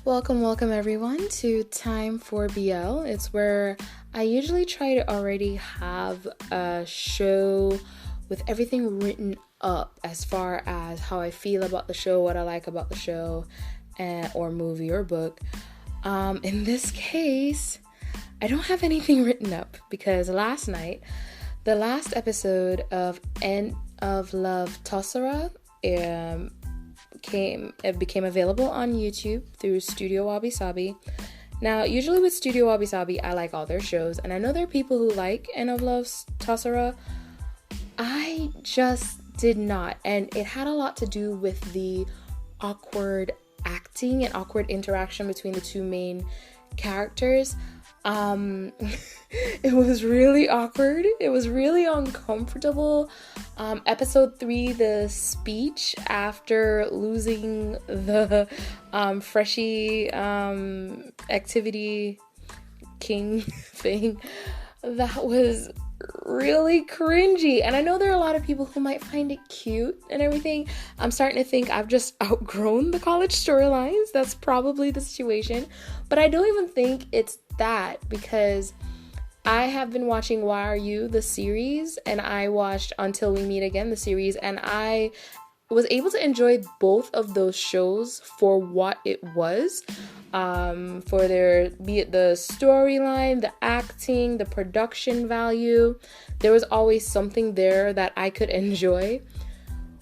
Welcome everyone to Time for BL. It's where I usually try to already have a show with everything written up as far as how I feel about the show, what I like about the show, or movie or book. In this case, I don't have anything written up because last night, the last episode of End of Love Tossara became available on YouTube through Studio Wabi Sabi. Now, usually with Studio Wabi Sabi, I like all their shows, and I know there are people who like End of Love Tossara. I just did not, and it had a lot to do with the awkward acting and awkward interaction between the two main characters. It was really awkward. It was really uncomfortable. Episode 3, the speech after losing the freshie activity king thing, that was really cringy. And I know there are a lot of people who might find it cute and everything. I'm starting to think I've just outgrown the college storylines. That's probably the situation. But I don't even think it's that, because I have been watching Why Are You, the series, and I watched Until We Meet Again, the series, and I was able to enjoy both of those shows for what it was, for their, be it the storyline, the acting, the production value. There was always something there that I could enjoy.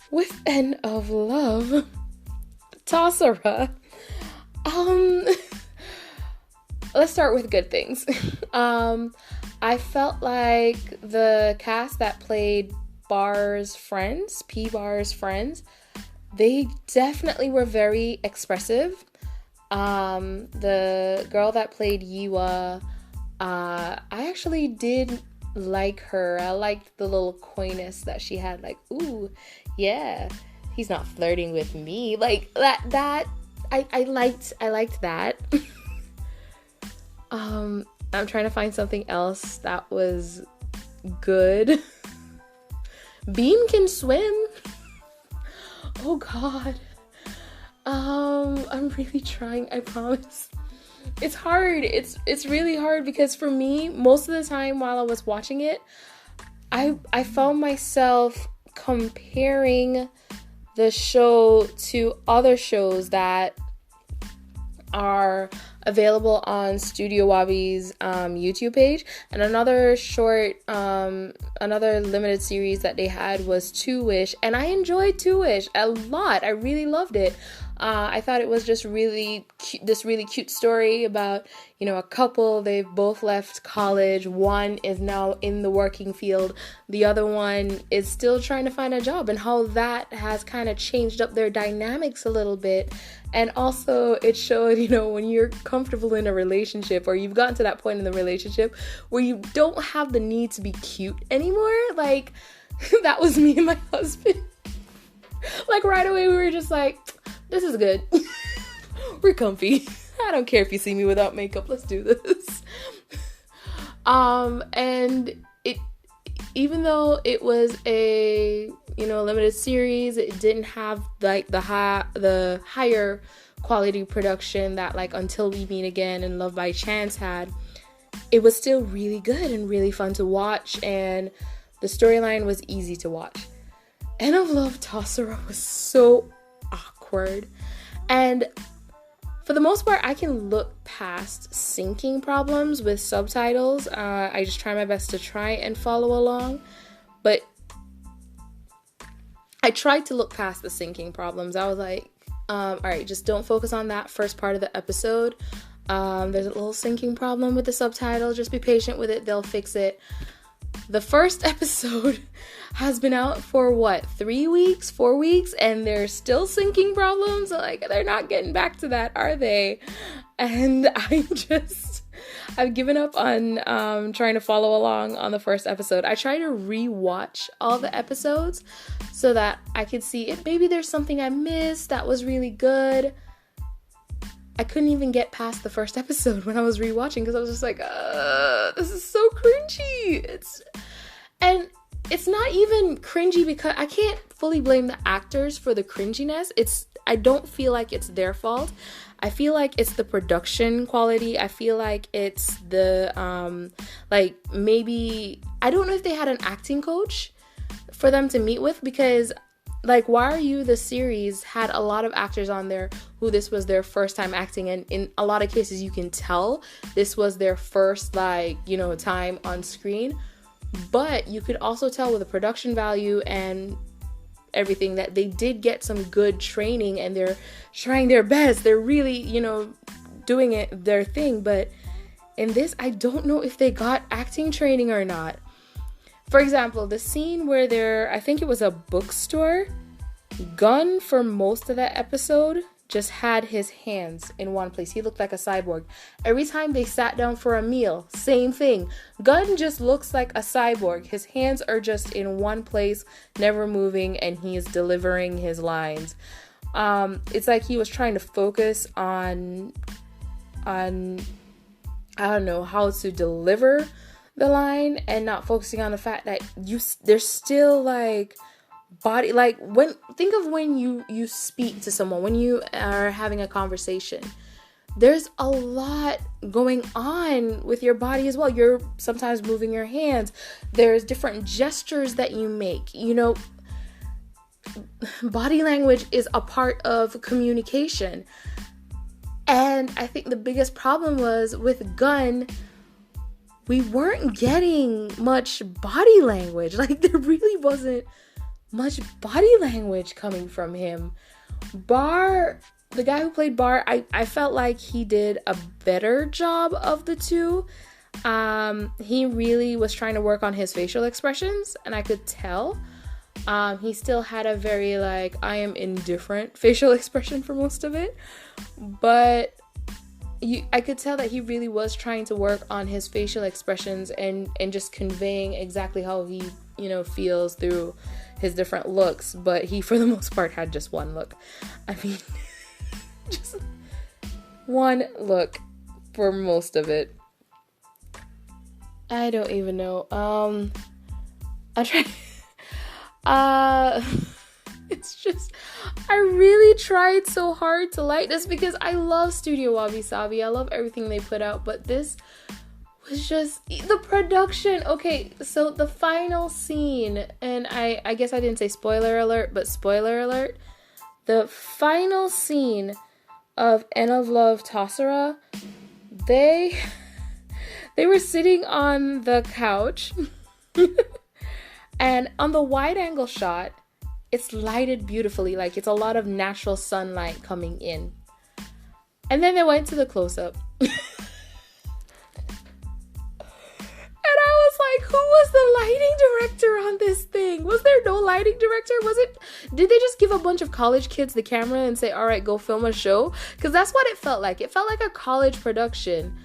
With End of Love Tossara, let's start with good things. I felt like the cast that played P-Bar's friends, they definitely were very expressive. The girl that played Yiwa, I actually did like her. I liked the little coyness that she had, like, ooh, yeah, he's not flirting with me. Like that I liked that. I'm trying to find something else that was good. Bean can swim. Oh God. I'm really trying, I promise. It's hard. It's really hard because for me, most of the time while I was watching it, I found myself comparing the show to other shows that are available on Studio Wabi's YouTube page. And another limited series that they had was Two-ish, and I enjoyed Two-ish a lot. I really loved it. I thought it was just really cute, this really cute story about, a couple. They've both left college. One is now in the working field. The other one is still trying to find a job, and how that has kind of changed up their dynamics a little bit. And also it showed, when you're comfortable in a relationship, or you've gotten to that point in the relationship where you don't have the need to be cute anymore. Like, that was me and my husband. Like, right away we were just like, this is good. We're comfy. I don't care if you see me without makeup. Let's do this. And it, even though it was a, limited series, it didn't have like the higher quality production that like Until We Meet Again and Love by Chance had. It was still really good and really fun to watch, and the storyline was easy to watch. End of Love Tossara was so awkward, and for the most part I can look past syncing problems with subtitles. I just try my best to try and follow along, but I tried to look past the syncing problems. I was like, alright, just don't focus on that first part of the episode. There's a little syncing problem with the subtitles, just be patient with it, they'll fix it. The first episode has been out for 3 weeks, 4 weeks, and there's still syncing problems. Like, they're not getting back to that, are they? And I've given up on trying to follow along on the first episode. I try to rewatch all the episodes so that I could see if maybe there's something I missed that was really good. I couldn't even get past the first episode when I was rewatching because I was just like, this is so cringy. And it's not even cringy because I can't fully blame the actors for the cringiness. I don't feel like it's their fault. I feel like it's the production quality. I feel like it's the like maybe I don't know if they had an acting coach for them to meet with, because like Why Are You the series had a lot of actors on there who this was their first time acting, and in a lot of cases you can tell this was their first time on screen. But you could also tell with the production value and everything that they did get some good training and they're trying their best. They're really, doing it their thing. But in this, I don't know if they got acting training or not. For example, the scene where I think it was a bookstore, Gunn for most of that episode just had his hands in one place. He looked like a cyborg. Every time they sat down for a meal, same thing. Gunn just looks like a cyborg. His hands are just in one place, never moving, and he is delivering his lines. It's like he was trying to focus on I don't know how to deliver the line and not focusing on the fact that there's still like body, like think of when you speak to someone, when you are having a conversation, there's a lot going on with your body as well. You're sometimes moving your hands, there's different gestures that you make. Body language is a part of communication, and I think the biggest problem was with Gunn, we weren't getting much body language. Like there really wasn't much body language coming from him. Bar, the guy who played Bar, I felt like he did a better job of the two. He really was trying to work on his facial expressions, and I could tell. He still had a very I am indifferent facial expression for most of it, but I could tell that he really was trying to work on his facial expressions and just conveying exactly how he feels through his different looks. But he for the most part had just one look. I mean just one look for most of it. I don't even know. I try it's just, I really tried so hard to like this because I love Studio Wabi Sabi. I love everything they put out, but this was just the production. Okay, so the final scene, and I guess I didn't say spoiler alert, but spoiler alert. The final scene of End of Love Tossara, they were sitting on the couch and on the wide angle shot, it's lighted beautifully, like it's a lot of natural sunlight coming in. And then they went to the close-up. And I was like, who was the lighting director on this thing? Was there no lighting director? Did they just give a bunch of college kids the camera and say, all right, go film a show? Because that's what it felt like. It felt like a college production.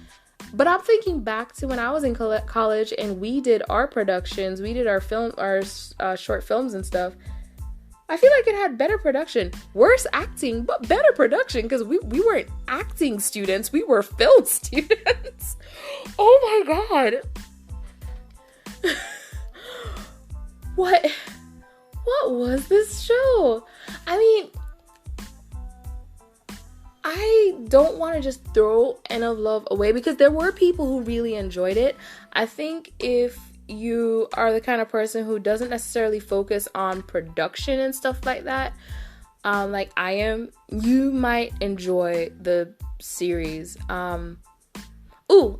But I'm thinking back to when I was in college and we did our productions, we did our short films and stuff. I feel like it had better production, worse acting, but better production, because we weren't acting students, we were film students. Oh my god. What was this show? I mean, I don't want to just throw End of Love away because there were people who really enjoyed it. I think if you are the kind of person who doesn't necessarily focus on production and stuff like that, like I am, you might enjoy the series.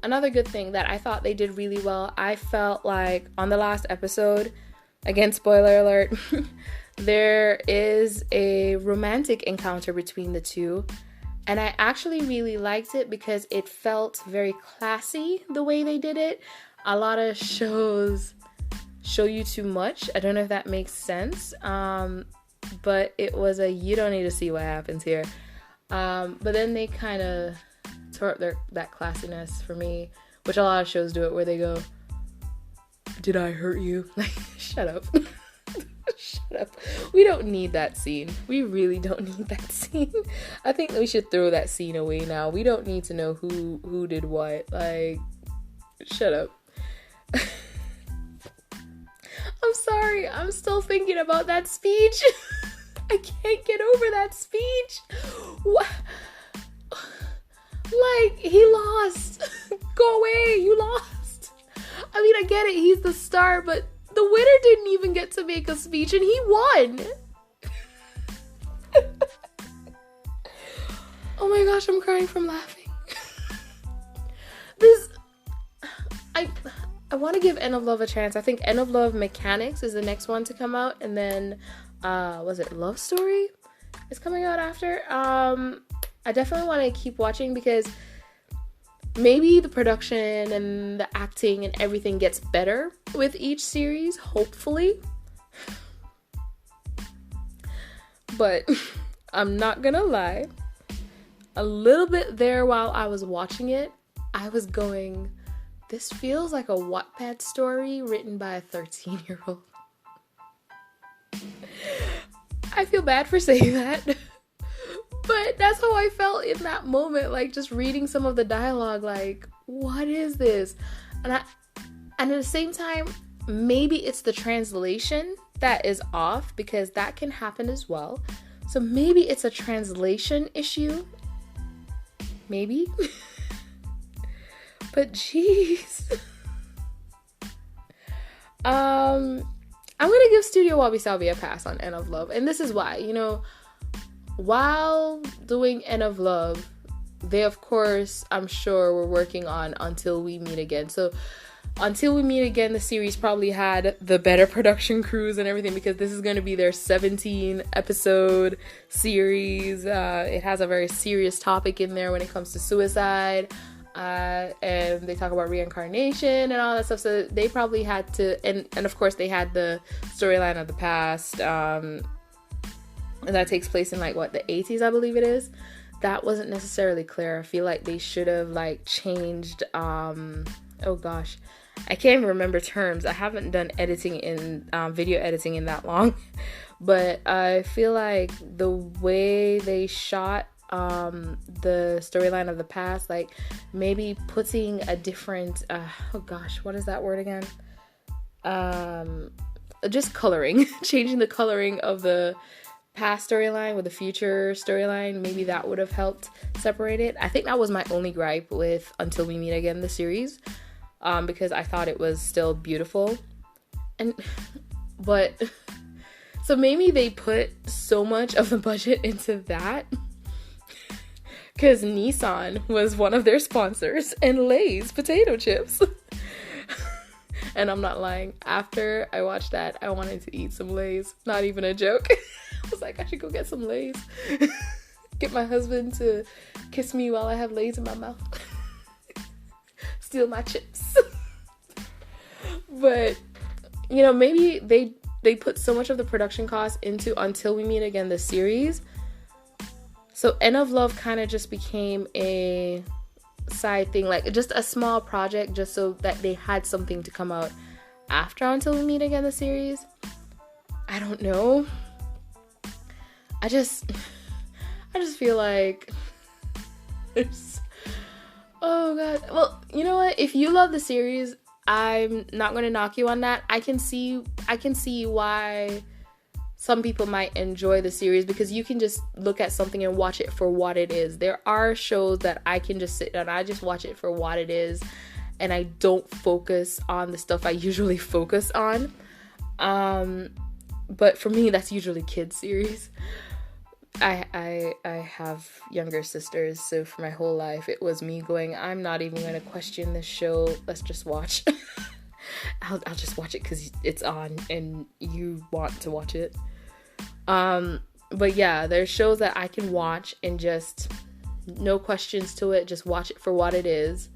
Another good thing that I thought they did really well, I felt like on the last episode, again, spoiler alert, there is a romantic encounter between the two. And I actually really liked it because it felt very classy the way they did it. A lot of shows show you too much. I don't know if that makes sense. But it was you don't need to see what happens here. But then they kind of tore up that classiness for me, which a lot of shows do it, where they go, did I hurt you? Like, shut up. Shut up. We don't need that scene. We really don't need that scene. I think we should throw that scene away now. We don't need to know who did what. Like, shut up. I'm sorry. I'm still thinking about that speech. I can't get over that speech. What? Like, he lost. Go away. You lost. I mean, I get it. He's the star, but the winner didn't even get to make a speech and he won. Oh my gosh, I'm crying from laughing. I want to give End of Love a chance. I think End of Love Mechanics is the next one to come out, and then was it Love Story is coming out after. I definitely want to keep watching because maybe the production and the acting and everything gets better with each series, hopefully. But I'm not gonna lie, a little bit there while I was watching it, I was going, this feels like a Wattpad story written by a 13-year-old. I feel bad for saying that, but that's how I felt in that moment, like just reading some of the dialogue, like, what is this? And at the same time, maybe it's the translation that is off, because that can happen as well. So maybe it's a translation issue. Maybe. But jeez. I'm gonna give Studio Wabi Sabi a pass on End of Love. And this is why. You know, while doing End of Love, they of course, I'm sure, were working on Until We Meet Again. So Until We Meet Again, the series probably had the better production crews and everything, because this is going to be their 17 episode series. It has a very serious topic in there when it comes to suicide. And they talk about reincarnation and all that stuff. So they probably had to, and of course they had the storyline of the past. And that takes place in like the 80s, I believe it is. That wasn't necessarily clear. I feel like they should have like changed, oh gosh, I can't even remember terms. I haven't done editing in video editing in that long, but I feel like the way they shot the storyline of the past, like maybe putting a different oh gosh, what is that word again? Just coloring, changing the coloring of the past storyline with the future storyline, maybe that would have helped separate it. I think that was my only gripe with Until We Meet Again, the series. Because I thought it was still beautiful. But so maybe they put so much of the budget into that because Nissan was one of their sponsors, and Lay's potato chips. And I'm not lying, after I watched that, I wanted to eat some Lay's. Not even a joke. I was like, I should go get some Lay's. Get my husband to kiss me while I have Lay's in my mouth. Steal my chips. But you know, maybe they put so much of the production cost into Until We Meet Again, the series, so End of Love kind of just became a side thing, like just a small project, just so that they had something to come out after Until We Meet Again, the series. I don't know, I just feel like there's, oh god. Well, you know what? If you love the series, I'm not going to knock you on that. I can see why some people might enjoy the series, because you can just look at something and watch it for what it is. There are shows that I can just sit down, I just watch it for what it is, and I don't focus on the stuff I usually focus on. But for me, that's usually kids series. I have younger sisters, so for my whole life it was me going, I'm not even going to question this show, let's just watch. I'll just watch it because it's on and you want to watch it. But yeah, there's shows that I can watch and just no questions to it, just watch it for what it is.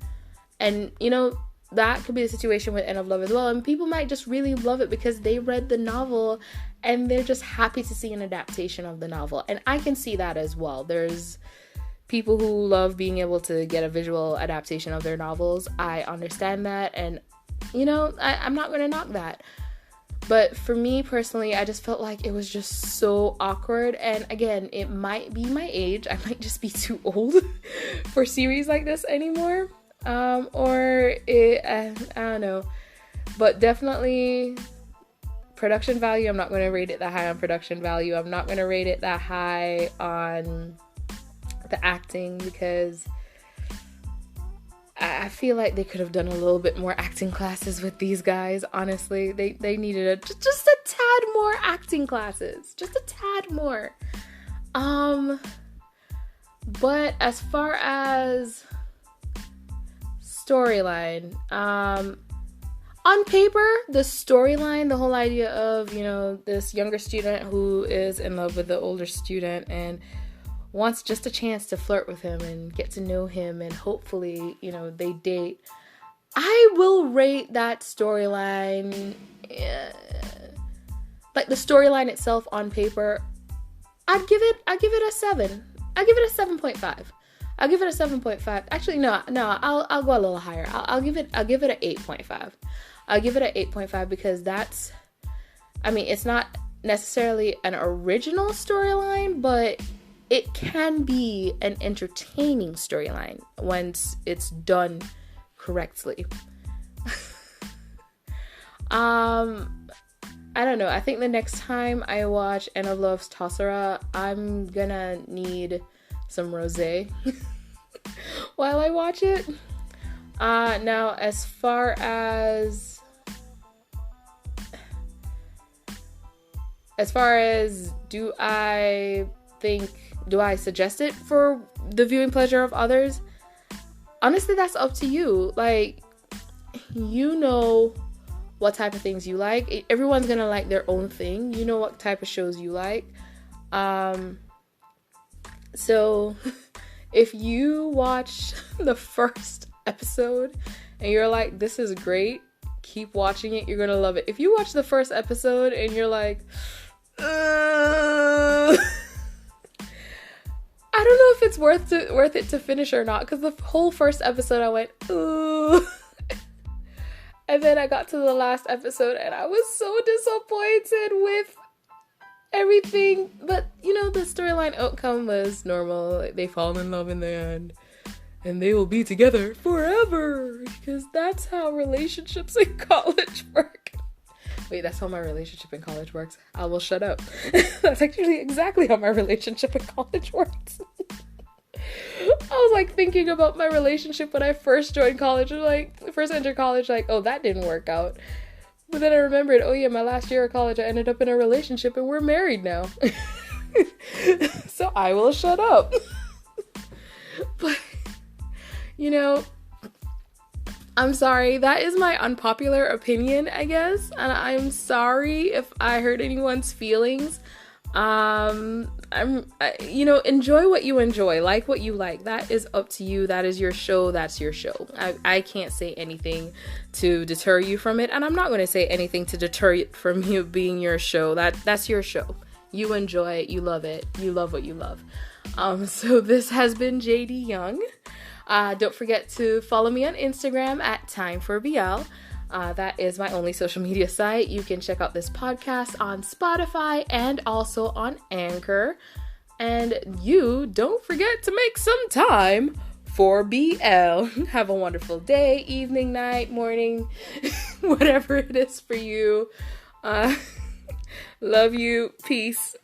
And you know, that could be the situation with End of Love as well, and people might just really love it because they read the novel and they're just happy to see an adaptation of the novel. And I can see that as well. There's people who love being able to get a visual adaptation of their novels. I understand that, and you know, I'm not going to knock that. But for me personally, I just felt like it was just so awkward. And again, it might be my age. I might just be too old for series like this anymore. I don't know. But definitely production value, I'm not going to rate it that high on production value. I'm not going to rate it that high on the acting, because I feel like they could have done a little bit more acting classes with these guys. Honestly, they needed just a tad more acting classes, just a tad more. But as far as storyline, on paper, the storyline, the whole idea of, you know, this younger student who is in love with the older student and wants just a chance to flirt with him and get to know him, and hopefully, you know, they date. I will rate that storyline, like the storyline itself on paper, I'd give it a 7. I'll give it a 7.5. I'll give it a 7.5. Actually, no, I'll go a little higher. I'll give it an 8.5. I'll give it an 8.5 because that's, I mean, it's not necessarily an original storyline, but it can be an entertaining storyline once it's done correctly. I don't know. I think the next time I watch End of Love Tossara, I'm gonna need some rosé while I watch it. Now, as far as do I suggest it for the viewing pleasure of others? Honestly, that's up to you. Like, you know what type of things you like. Everyone's gonna like their own thing. You know what type of shows you like. So if you watch the first episode and you're like, this is great, keep watching it. You're gonna love it. If you watch the first episode and you're like, I don't know if it's worth it to finish or not, because the whole first episode I went, ooh. And then I got to the last episode and I was so disappointed with everything. But, you know, the storyline outcome was normal. Like, they fall in love in the end. And they will be together forever. Because that's how relationships in college work. Wait, that's how my relationship in college works. I will shut up. That's actually exactly how my relationship in college works. I was like thinking about my relationship when I first joined college, or like first entered college, like, oh, that didn't work out. But then I remembered, oh yeah, my last year of college, I ended up in a relationship and we're married now. So I will shut up. But, you know, I'm sorry. That is my unpopular opinion, I guess. And I'm sorry if I hurt anyone's feelings. Enjoy what you enjoy, like what you like. That is up to you. That is your show. That's your show. I can't say anything to deter you from it, and I'm not going to say anything to deter it from you being your show. That's your show. You enjoy it. You love it. You love what you love. So this has been JD Young. Don't forget to follow me on Instagram at Time4BL. That is my only social media site. You can check out this podcast on Spotify and also on Anchor. And you don't forget to make some time for BL. Have a wonderful day, evening, night, morning, whatever it is for you. Love you. Peace.